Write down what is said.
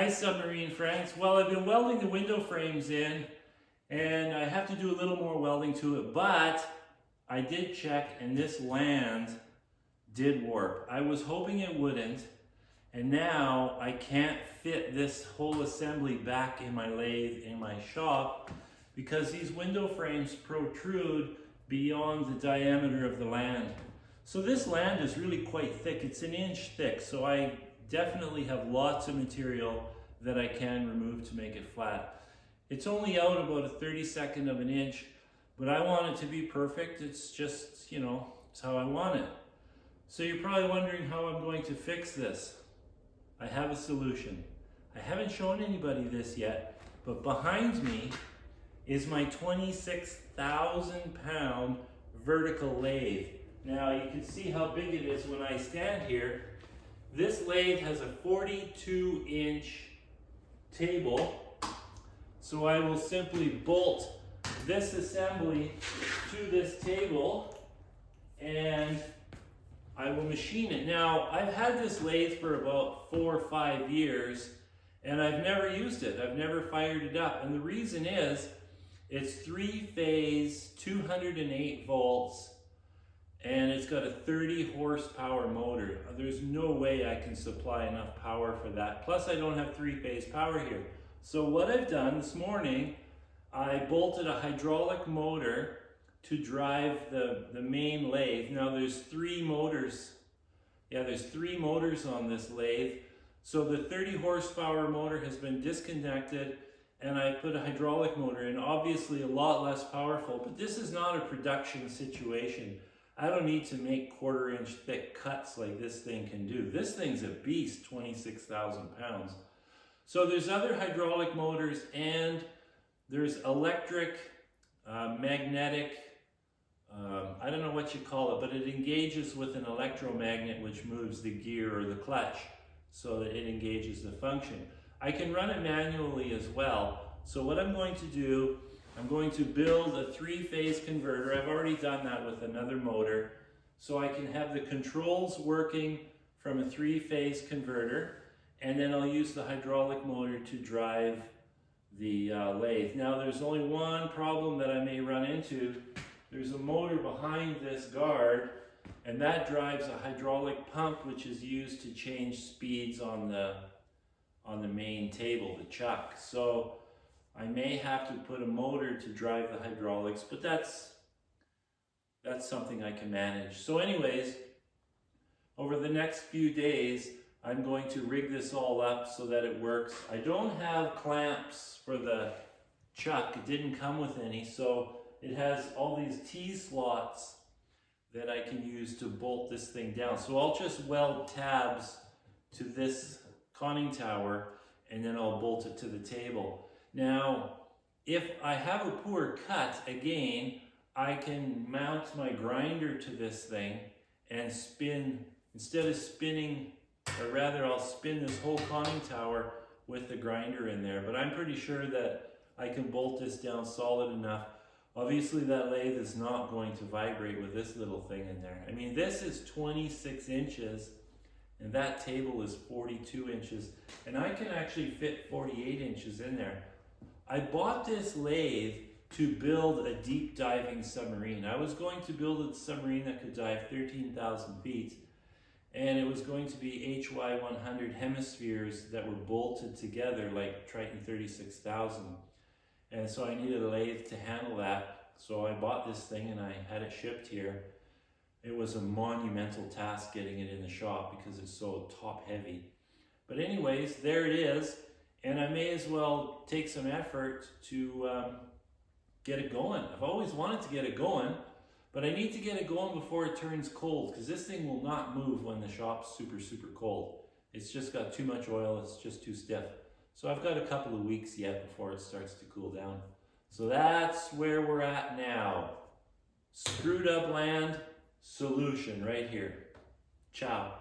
Hi submarine friends. Well, I've been welding the window frames in and I have to do a little more welding to it, but I did check and this land did warp. I was hoping it wouldn't, and now I can't fit this whole assembly back in my lathe in my shop because these window frames protrude beyond the diameter of the land. So this land is really quite thick. It's an inch thick, so I definitely have lots of material that I can remove to make it flat. It's only out about a 32nd of an inch, but I want it to be perfect. It's just, it's how I want it. So you're probably wondering how I'm going to fix this. I have a solution. I haven't shown anybody this yet, but behind me is my 26,000 pound vertical lathe. Now you can see how big it is when I stand here. This lathe has a 42-inch table, so I will simply bolt this assembly to this table and I will machine it. Now, I've had this lathe for about 4 or 5 years and I've never used it. I've never fired it up, and the reason is it's 3-phase, 208 volts, and it's got a 30 horsepower motor. There's no way I can supply enough power for that. Plus I don't have 3-phase power here. So what I've done this morning, I bolted a hydraulic motor to drive the main lathe. Now there's 3 motors. Yeah, there's 3 motors on this lathe. So the 30 horsepower motor has been disconnected and I put a hydraulic motor in, obviously a lot less powerful, but this is not a production situation. I don't need to make 1/4 inch thick cuts like this thing can do. This thing's a beast, 26,000 pounds. So there's other hydraulic motors and there's electric, magnetic, I don't know what you call it, but it engages with an electromagnet which moves the gear or the clutch so that it engages the function. I can run it manually as well. So what I'm going to do, I'm going to build a 3-phase converter. I've already done that with another motor. So I can have the controls working from a 3-phase converter, and then I'll use the hydraulic motor to drive the lathe. Now there's only one problem that I may run into. There's a motor behind this guard, and that drives a hydraulic pump which is used to change speeds on the main table, the chuck. So I may have to put a motor to drive the hydraulics, but that's something I can manage. So anyways, over the next few days, I'm going to rig this all up so that it works. I don't have clamps for the chuck. It didn't come with any, so it has all these T-slots that I can use to bolt this thing down. So I'll just weld tabs to this conning tower and then I'll bolt it to the table. Now, if I have a poor cut, again, I can mount my grinder to this thing and spin, instead of spinning, or rather I'll spin this whole conning tower with the grinder in there. But I'm pretty sure that I can bolt this down solid enough. Obviously that lathe is not going to vibrate with this little thing in there. I mean, this is 26 inches and that table is 42 inches. And I can actually fit 48 inches in there. I bought this lathe to build a deep diving submarine. I was going to build a submarine that could dive 13,000 feet, and it was going to be HY100 hemispheres that were bolted together like Triton 36,000. And so I needed a lathe to handle that. So I bought this thing and I had it shipped here. It was a monumental task getting it in the shop because it's so top heavy. But anyways, there it is. And I may as well take some effort to get it going. I've always wanted to get it going, but I need to get it going before it turns cold because this thing will not move when the shop's super, super cold. It's just got too much oil, it's just too stiff. So I've got a couple of weeks yet before it starts to cool down. So that's where we're at now. Screwed up land, solution right here. Ciao.